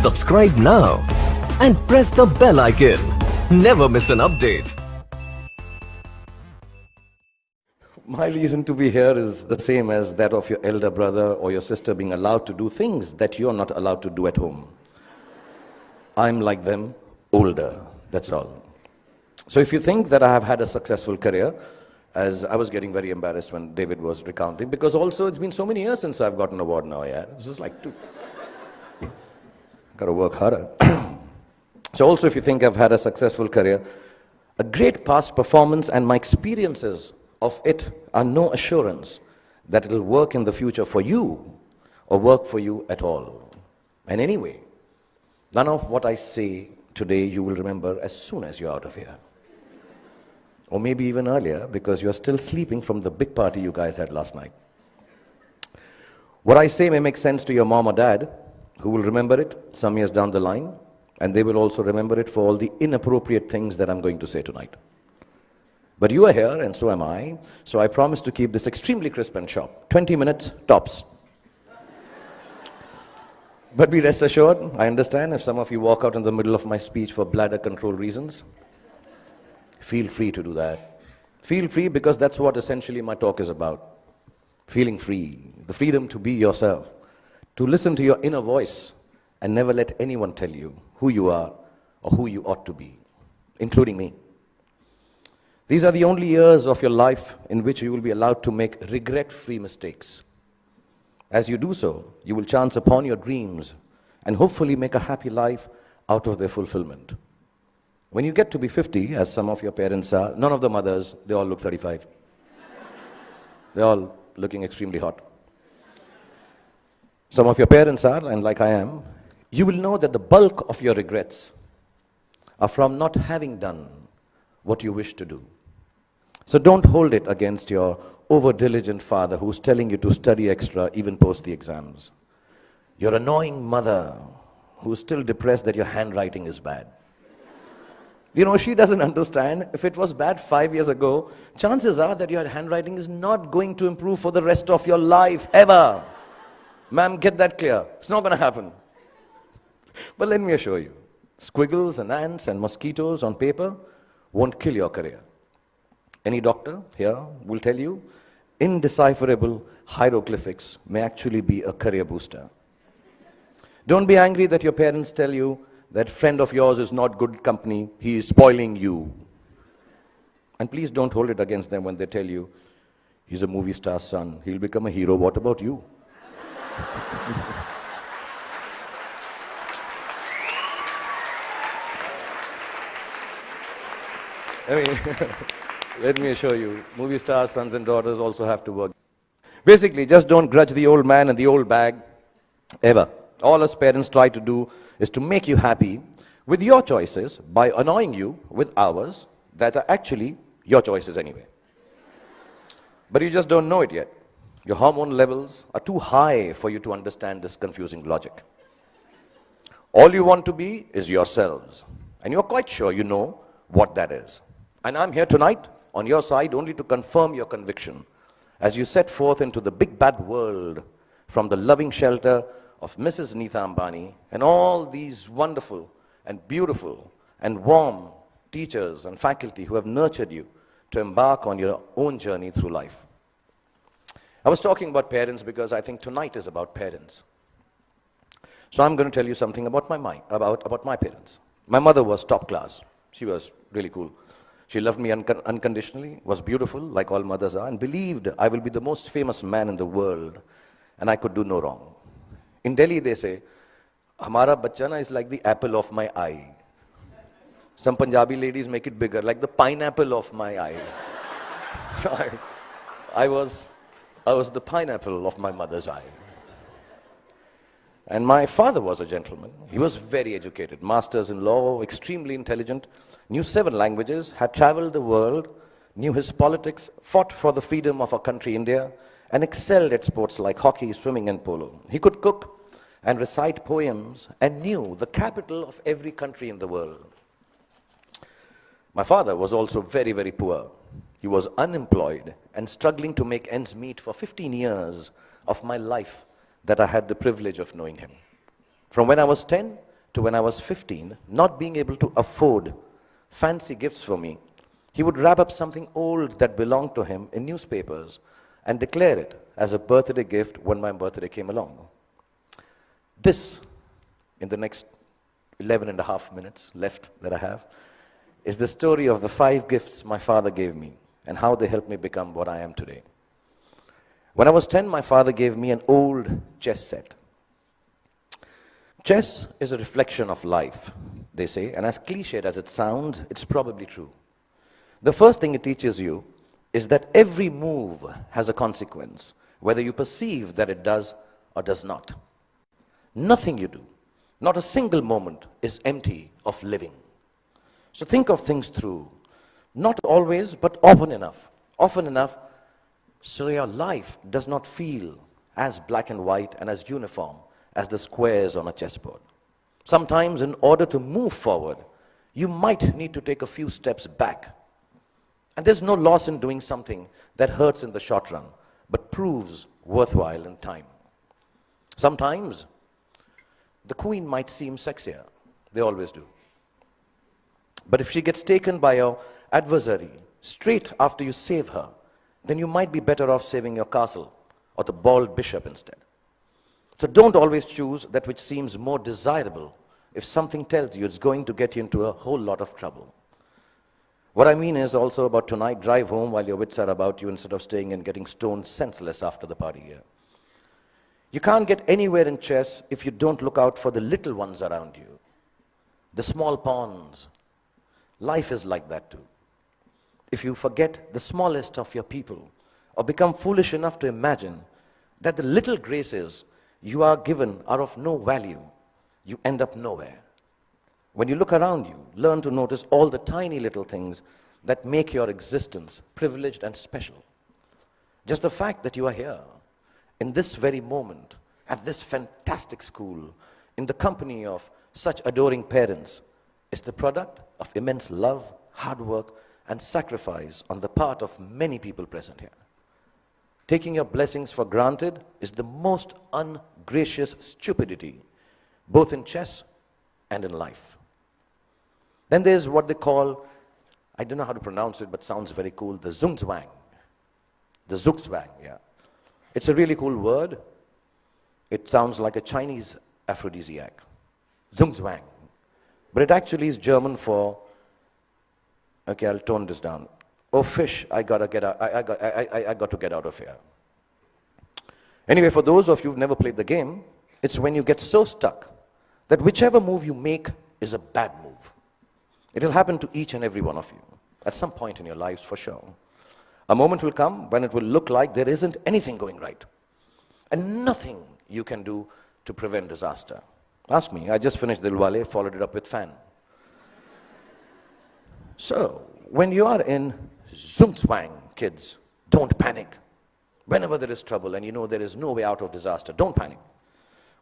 Subscribe now and press the bell icon. Never miss an update. My reason to be here is the same as that of your elder brother or your sister being allowed to do things that you're not allowed to do at home. I'm like them, older, that's all. So if you think that I have had a successful career, as I was getting very embarrassed when David was recounting, because also it's been so many years since I've got an award now, yeah. This is like gotta work harder. So also if you think I've had a successful career, a great past performance and my experiences of it are no assurance that it'll work in the future for you or work for you at all. And anyway, none of what I say today you will remember as soon as you're out of here. Or maybe even earlier, because you're still sleeping from the big party you guys had last night. What I say may make sense to your mom or dad, who will remember it some years down the line, and they will also remember it for all the inappropriate things that I'm going to say tonight. But you are here, and so am I, so I promise to keep this extremely crisp and sharp. 20 minutes, tops. But be rest assured, I understand if some of you walk out in the middle of my speech for bladder control reasons. Feel free to do that. Feel free, because that's what essentially my talk is about. Feeling free, the freedom to be yourself, to listen to your inner voice and never let anyone tell you who you are or who you ought to be, including me. These are the only years of your life in which you will be allowed to make regret-free mistakes. As you do so, you will chance upon your dreams and hopefully make a happy life out of their fulfillment. When you get to be 50, as some of your parents are, none of the mothers, they all look 35. They're all looking extremely hot. Some of your parents are, and like I am, you will know that the bulk of your regrets are from not having done what you wish to do. So don't hold it against your over-diligent father who's telling you to study extra even post the exams. Your annoying mother who's still depressed that your handwriting is bad. You know, she doesn't understand. If it was bad 5 years ago, chances are that your handwriting is not going to improve for the rest of your life, ever. Ma'am, get that clear. It's not going to happen. But let me assure you, squiggles and ants and mosquitoes on paper won't kill your career. Any doctor here will tell you, indecipherable hieroglyphics may actually be a career booster. Don't be angry that your parents tell you that friend of yours is not good company, he is spoiling you. And please don't hold it against them when they tell you, he's a movie star's son, he'll become a hero, what about you? I mean, let me assure you, movie stars, sons and daughters also have to work. Basically, just don't grudge the old man and the old bag, ever. All us parents try to do is to make you happy with your choices by annoying you with ours that are actually your choices anyway. But you just don't know it yet. Your hormone levels are too high for you to understand this confusing logic. All you want to be is yourselves, and you're quite sure you know what that is. And I'm here tonight on your side only to confirm your conviction as you set forth into the big bad world from the loving shelter of Mrs. Neeta Ambani and all these wonderful and beautiful and warm teachers and faculty who have nurtured you to embark on your own journey through life. I was talking about parents because I think tonight is about parents. So I'm going to tell you something about about my parents. My mother was top class. She was really cool. She loved me unconditionally, was beautiful, like all mothers are, and believed I will be the most famous man in the world, and I could do no wrong. In Delhi, they say, Hamara bachcha na is like the apple of my eye. Some Punjabi ladies make it bigger, like the pineapple of my eye. So I was the pineapple of my mother's eye. And my father was a gentleman. He was very educated, masters in law, extremely intelligent, knew 7 languages, had traveled the world, knew his politics, fought for the freedom of our country, India, and excelled at sports like hockey, swimming, and polo. He could cook and recite poems and knew the capital of every country in the world. My father was also very, very poor. He was unemployed and struggling to make ends meet for 15 years of my life that I had the privilege of knowing him. From when I was 10 to when I was 15, not being able to afford fancy gifts for me, he would wrap up something old that belonged to him in newspapers and declare it as a birthday gift when my birthday came along. This, in the next 11 and a half minutes left that I have, is the story of the 5 gifts my father gave me and how they helped me become what I am today. When I was 10, my father gave me an old chess set. Chess is a reflection of life, they say, and as cliched as it sounds, it's probably true. The first thing it teaches you is that every move has a consequence, whether you perceive that it does or does not. Nothing you do, not a single moment, is empty of living. So think of things through, not always, but often enough. Often enough, so your life does not feel as black and white and as uniform as the squares on a chessboard. Sometimes, in order to move forward, you might need to take a few steps back. And there's no loss in doing something that hurts in the short run, but proves worthwhile in time. Sometimes, the queen might seem sexier. They always do. But if she gets taken by your adversary straight after you save her, then you might be better off saving your castle or the bald bishop instead. So don't always choose that which seems more desirable if something tells you it's going to get you into a whole lot of trouble. What I mean is also about tonight, drive home while your wits are about you instead of staying and getting stoned senseless after the party here. You can't get anywhere in chess if you don't look out for the little ones around you, the small pawns. Life is like that too. If you forget the smallest of your people or become foolish enough to imagine that the little graces you are given are of no value, you end up nowhere. When you look around you, learn to notice all the tiny little things that make your existence privileged and special. Just the fact that you are here, in this very moment, at this fantastic school, in the company of such adoring parents, is the product of immense love, hard work, and sacrifice on the part of many people present here. Taking your blessings for granted is the most ungracious stupidity, both in chess and in life. Then there's what they call, I don't know how to pronounce it, but sounds very cool, the Zugzwang. The Zugzwang, yeah. It's a really cool word. It sounds like a Chinese aphrodisiac. Zugzwang. But it actually is German for, okay, I'll tone this down. Oh, fish, I got to get out of here. Anyway, for those of you who've never played the game, it's when you get so stuck that whichever move you make is a bad move. It'll happen to each and every one of you at some point in your lives for sure. A moment will come when it will look like there isn't anything going right and nothing you can do to prevent disaster. Ask me, I just finished Dilwale, followed it up with Fan. So, when you are in Zugzwang, kids, don't panic. Whenever there is trouble and you know there is no way out of disaster, don't panic.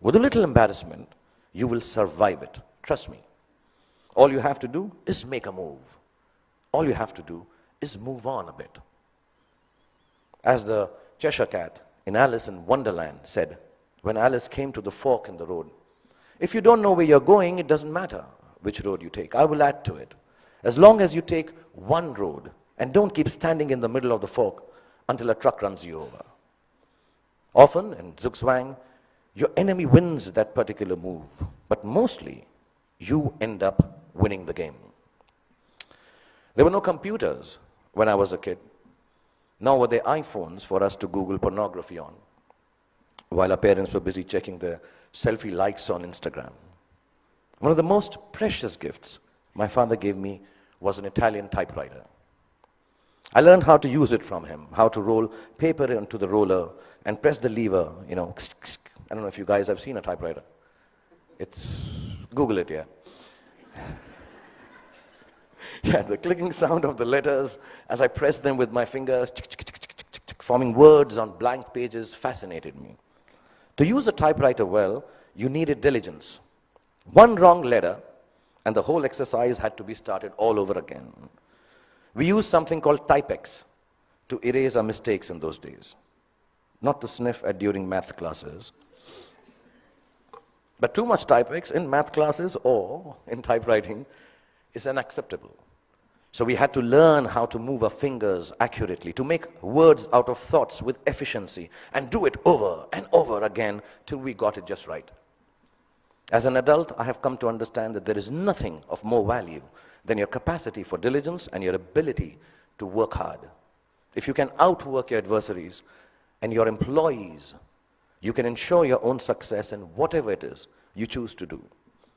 With a little embarrassment, you will survive it. Trust me. All you have to do is make a move. All you have to do is move on a bit. As the Cheshire Cat in Alice in Wonderland said, when Alice came to the fork in the road, if you don't know where you're going, it doesn't matter which road you take. I will add to it. As long as you take one road and don't keep standing in the middle of the fork until a truck runs you over. Often, in Zugzwang, your enemy wins that particular move, but mostly, you end up winning the game. There were no computers when I was a kid, nor were there iPhones for us to Google pornography on, while our parents were busy checking their selfie likes on Instagram. One of the most precious gifts my father gave me was an Italian typewriter. I learned how to use it from him, how to roll paper into the roller and press the lever, I don't know if you guys have seen a typewriter. Google it, yeah. Yeah, the clicking sound of the letters as I pressed them with my fingers, forming words on blank pages, fascinated me. To use a typewriter well, you needed diligence. One wrong letter, and the whole exercise had to be started all over again. We used something called Typex to erase our mistakes in those days, not to sniff at during math classes. But too much typex in math classes or in typewriting is unacceptable. So we had to learn how to move our fingers accurately, to make words out of thoughts with efficiency, and do it over and over again till we got it just right. As an adult, I have come to understand that there is nothing of more value than your capacity for diligence and your ability to work hard. If you can outwork your adversaries and your employees, you can ensure your own success in whatever it is you choose to do.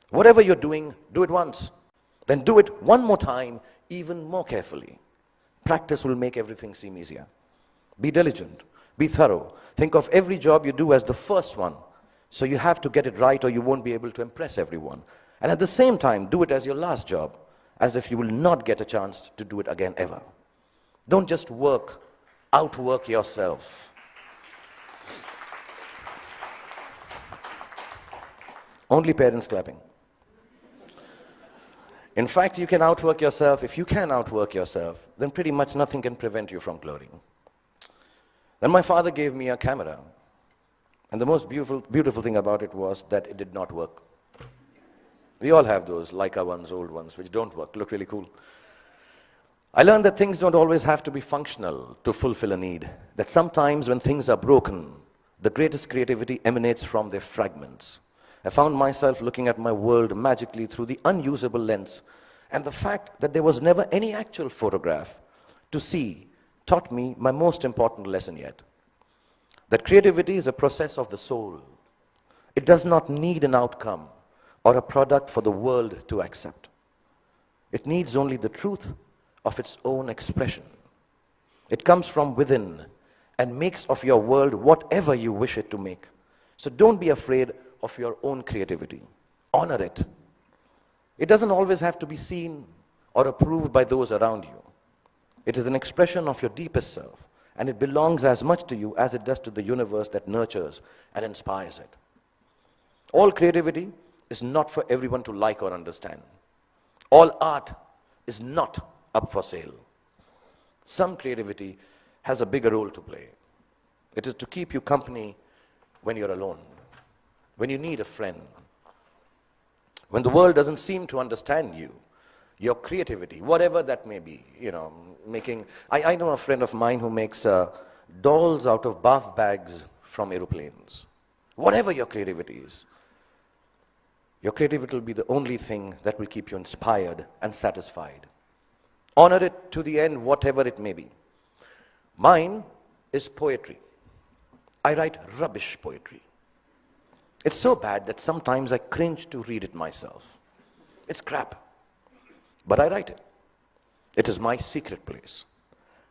Whatever you're doing, do it once. Then do it one more time, even more carefully. Practice will make everything seem easier. Be diligent. Be thorough. Think of every job you do as the first one. So you have to get it right or you won't be able to impress everyone. And at the same time, do it as your last job, as if you will not get a chance to do it again ever. Don't just outwork yourself. Only parents clapping. In fact, you can outwork yourself. If you can outwork yourself, then pretty much nothing can prevent you from glorying. Then my father gave me a camera. And the most beautiful thing about it was that it did not work. We all have those Leica ones, old ones, which don't work, look really cool. I learned that things don't always have to be functional to fulfill a need. That sometimes when things are broken, the greatest creativity emanates from their fragments. I found myself looking at my world magically through the unusable lens, and the fact that there was never any actual photograph to see taught me my most important lesson yet. That creativity is a process of the soul. It does not need an outcome or a product for the world to accept. It needs only the truth of its own expression. It comes from within and makes of your world whatever you wish it to make. So don't be afraid of your own creativity. Honor it. It doesn't always have to be seen or approved by those around you. It is an expression of your deepest self, and it belongs as much to you as it does to the universe that nurtures and inspires it. All creativity is not for everyone to like or understand. All art is not up for sale. Some creativity has a bigger role to play. It is to keep you company when you're alone, when you need a friend, when the world doesn't seem to understand you. Your creativity, whatever that may be, I know a friend of mine who makes dolls out of bath bags from aeroplanes. Whatever your creativity is, your creativity will be the only thing that will keep you inspired and satisfied. Honor it to the end, whatever it may be. Mine is poetry. I write rubbish poetry. It's so bad that sometimes I cringe to read it myself. It's crap. But I write it. It is my secret place.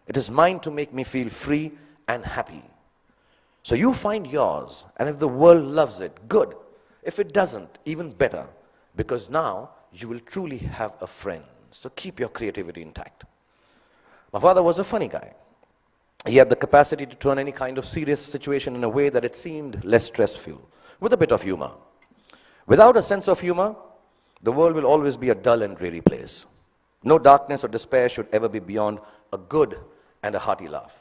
It is mine to make me feel free and happy. So you find yours, and if the world loves it, good. If it doesn't, even better, because now you will truly have a friend. So keep your creativity intact. My father was a funny guy. He had the capacity to turn any kind of serious situation in a way that it seemed less stressful, with a bit of humor. Without a sense of humor, the world will always be a dull and dreary place. No darkness or despair should ever be beyond a good and a hearty laugh.